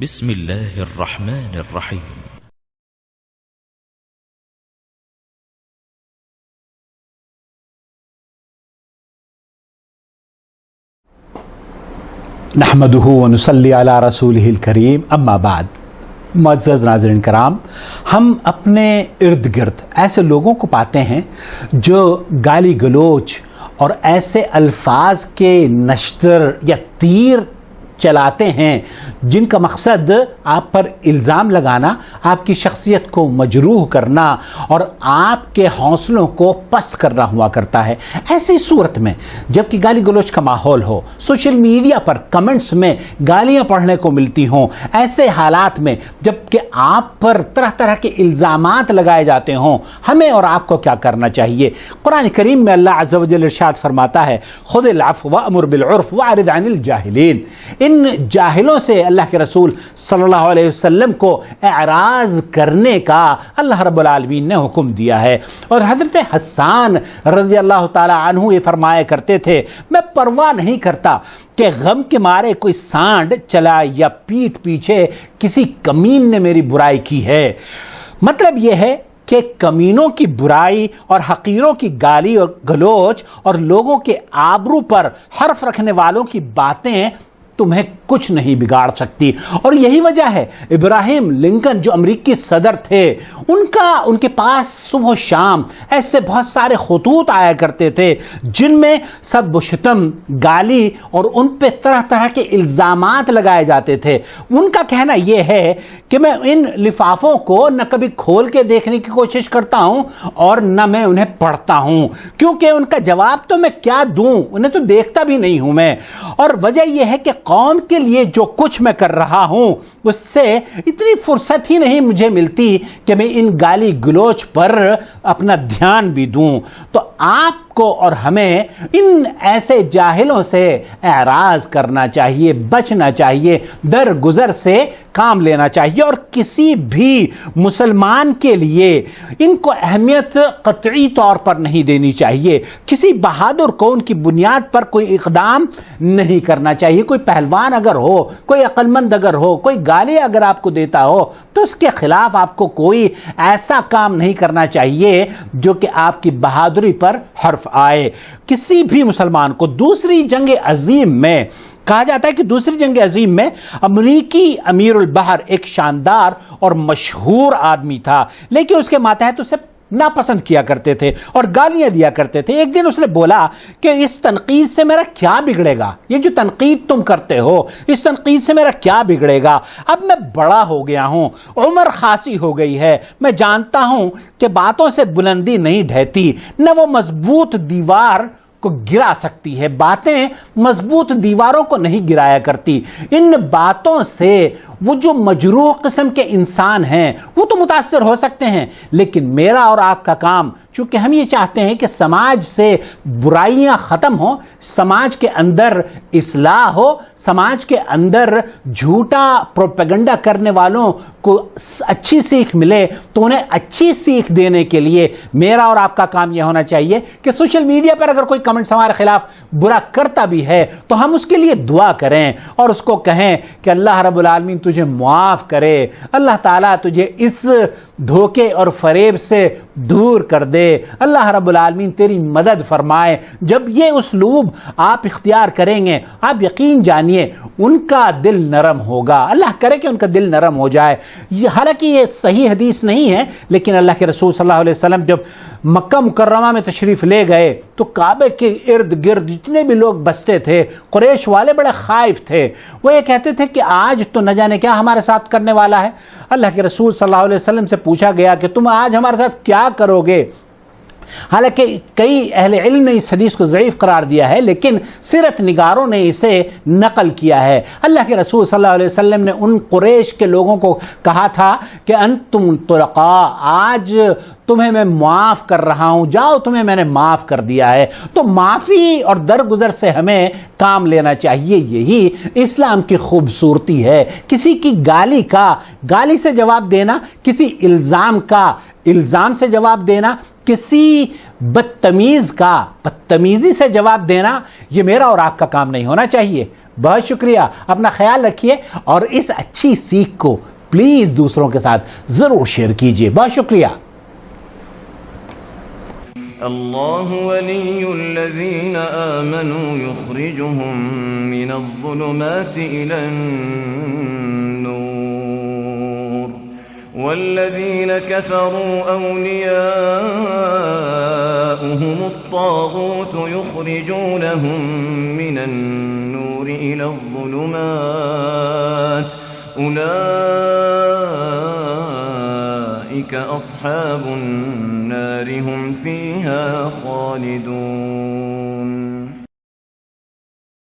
بسم الله الرحمن الرحيم. نحمده ونصلي على رسوله الکریم اما بعد. معزز ناظرین کرام، ہم اپنے ارد گرد ایسے لوگوں کو پاتے ہیں جو گالی گلوچ اور ایسے الفاظ کے نشتر یا تیر چلاتے ہیں جن کا مقصد آپ پر الزام لگانا، آپ کی شخصیت کو مجروح کرنا اور آپ کے حوصلوں کو پست کرنا ہوا کرتا ہے. ایسی صورت میں جب کہ گالی گلوچ کا ماحول ہو، سوشل میڈیا پر کمنٹس میں گالیاں پڑھنے کو ملتی ہوں، ایسے حالات میں جب کہ آپ پر طرح طرح کے الزامات لگائے جاتے ہوں، ہمیں اور آپ کو کیا کرنا چاہیے؟ قرآن کریم میں اللہ عز و جل ارشاد فرماتا ہے، خذ العفو وامر بالعرف واعرض عن الجاہلین. ان جاہلوں سے اللہ کے رسول صلی اللہ علیہ وسلم کو اعراض کرنے کا اللہ رب العالمین نے حکم دیا ہے. اور حضرت حسان رضی اللہ تعالی عنہ یہ فرمایا کرتے تھے، میں پرواہ نہیں کرتا کہ غم کے مارے کوئی سانڈ چلا یا پیٹھ پیچھے کسی کمین نے میری برائی کی ہے. مطلب یہ ہے کہ کمینوں کی برائی اور حقیروں کی گالی اور گلوچ اور لوگوں کے آبرو پر حرف رکھنے والوں کی باتیں تمہیں کچھ نہیں بگاڑ سکتی. اور یہی وجہ ہے ابراہیم لنکن جو امریکی صدر تھے، ان کے پاس صبح و شام ایسے بہت سارے خطوط آیا کرتے تھے جن میں سب و شتم، گالی اور ان پہ طرح طرح کے الزامات لگائے جاتے تھے. ان کا کہنا یہ ہے کہ میں ان لفافوں کو نہ کبھی کھول کے دیکھنے کی کوشش کرتا ہوں اور نہ میں انہیں پڑھتا ہوں، کیونکہ ان کا جواب تو میں کیا دوں، انہیں تو دیکھتا بھی نہیں ہوں میں. اور وجہ یہ ہے کہ قوم کے لیے جو کچھ میں کر رہا ہوں اس سے اتنی فرصت ہی نہیں مجھے ملتی کہ میں ان گالی گلوچ پر اپنا دھیان بھی دوں. تو آپ کو اور ہمیں ان ایسے جاہلوں سے اعراض کرنا چاہیے، بچنا چاہیے، درگزر سے کام لینا چاہیے. اور کسی بھی مسلمان کے لیے ان کو اہمیت قطعی طور پر نہیں دینی چاہیے. کسی بہادر کو ان کی بنیاد پر کوئی اقدام نہیں کرنا چاہیے. کوئی پہلوان اگر ہو، کوئی عقل مند اگر ہو، کوئی گالی اگر آپ کو دیتا ہو تو اس کے خلاف آپ کو کوئی ایسا کام نہیں کرنا چاہیے جو کہ آپ کی بہادری پر حرف آئے. کسی بھی مسلمان کو دوسری جنگ عظیم میں کہا جاتا ہے کہ دوسری جنگ عظیم میں امریکی امیر البحر ایک شاندار اور مشہور آدمی تھا، لیکن اس کے ماتحت اسے ناپسند کیا کرتے تھے اور گالیاں دیا کرتے تھے. ایک دن اس نے بولا کہ اس تنقید سے میرا کیا بگڑے گا، یہ جو تنقید تم کرتے ہو اس تنقید سے میرا کیا بگڑے گا؟ اب میں بڑا ہو گیا ہوں، عمر خاصی ہو گئی ہے، میں جانتا ہوں کہ باتوں سے بلندی نہیں ڈھہتی، نہ وہ مضبوط دیوار کو گرا سکتی ہے. باتیں مضبوط دیواروں کو نہیں گرایا کرتی. ان باتوں سے وہ جو مجروح قسم کے انسان ہیں وہ تو متاثر ہو سکتے ہیں، لیکن میرا اور آپ کا کام، چونکہ ہم یہ چاہتے ہیں کہ سماج سے برائیاں ختم ہوں، سماج کے اندر اصلاح ہو، سماج کے اندر جھوٹا پروپیگنڈا کرنے والوں کو اچھی سیکھ ملے، تو انہیں اچھی سیکھ دینے کے لیے میرا اور آپ کا کام یہ ہونا چاہیے کہ سوشل میڈیا پر اگر کوئی کمنٹس ہمارے خلاف برا کرتا بھی ہے تو ہم اس کے لیے دعا کریں اور اس کو کہیں کہ اللہ رب العالمین تجھے معاف کرے، اللہ تعالیٰ تجھے اس دھوکے اور فریب سے دور کر دے، اللہ رب العالمین تیری مدد فرمائے. جب یہ اسلوب آپ اختیار کریں گے، آپ یقین جانیے ان کا دل نرم ہوگا. اللہ کرے کہ ان کا دل نرم ہو جائے. حالانکہ یہ صحیح حدیث نہیں ہے، لیکن اللہ کے رسول صلی اللہ علیہ وسلم جب مکہ مکرمہ میں تشریف لے گئے تو کعبے کے ارد گرد جتنے بھی لوگ بستے تھے، قریش والے بڑے خائف تھے. وہ یہ کہتے تھے کہ آج تو نہ جانے کیا ہمارے ساتھ کرنے والا ہے. اللہ کے رسول صلی اللہ علیہ وسلم سے پوچھا گیا کہ تم آج ہمارے ساتھ کیا کرو گے؟ حالانکہ کئی اہل علم نے اس حدیث کو ضعیف قرار دیا ہے، لیکن سیرت نگاروں نے اسے نقل کیا ہے. اللہ کے رسول صلی اللہ علیہ وسلم نے ان قریش کے لوگوں کو کہا تھا کہ انتم طلقاء، آج تمہیں میں معاف کر رہا ہوں، جاؤ تمہیں میں نے معاف کر دیا ہے. تو معافی اور درگزر سے ہمیں کام لینا چاہیے. یہی اسلام کی خوبصورتی ہے. کسی کی گالی سے جواب دینا، کسی الزام کا الزام سے جواب دینا، کسی بدتمیز کا بدتمیزی سے جواب دینا، یہ میرا اور آپ کا کام نہیں ہونا چاہیے۔ بہت شکریہ، اپنا خیال رکھیے اور اس اچھی سیکھ کو پلیز دوسروں کے ساتھ ضرور شیئر کیجیے۔ بہت شکریہ۔ اللہ ولی الذین آمنوا یخرجهم من الظلمات إلى النور والذین كفروا أولیاؤهم الطاغوت یخرجونهم من النور إلى الظلمات أولئك أصحاب النار هم فيها خالدون۔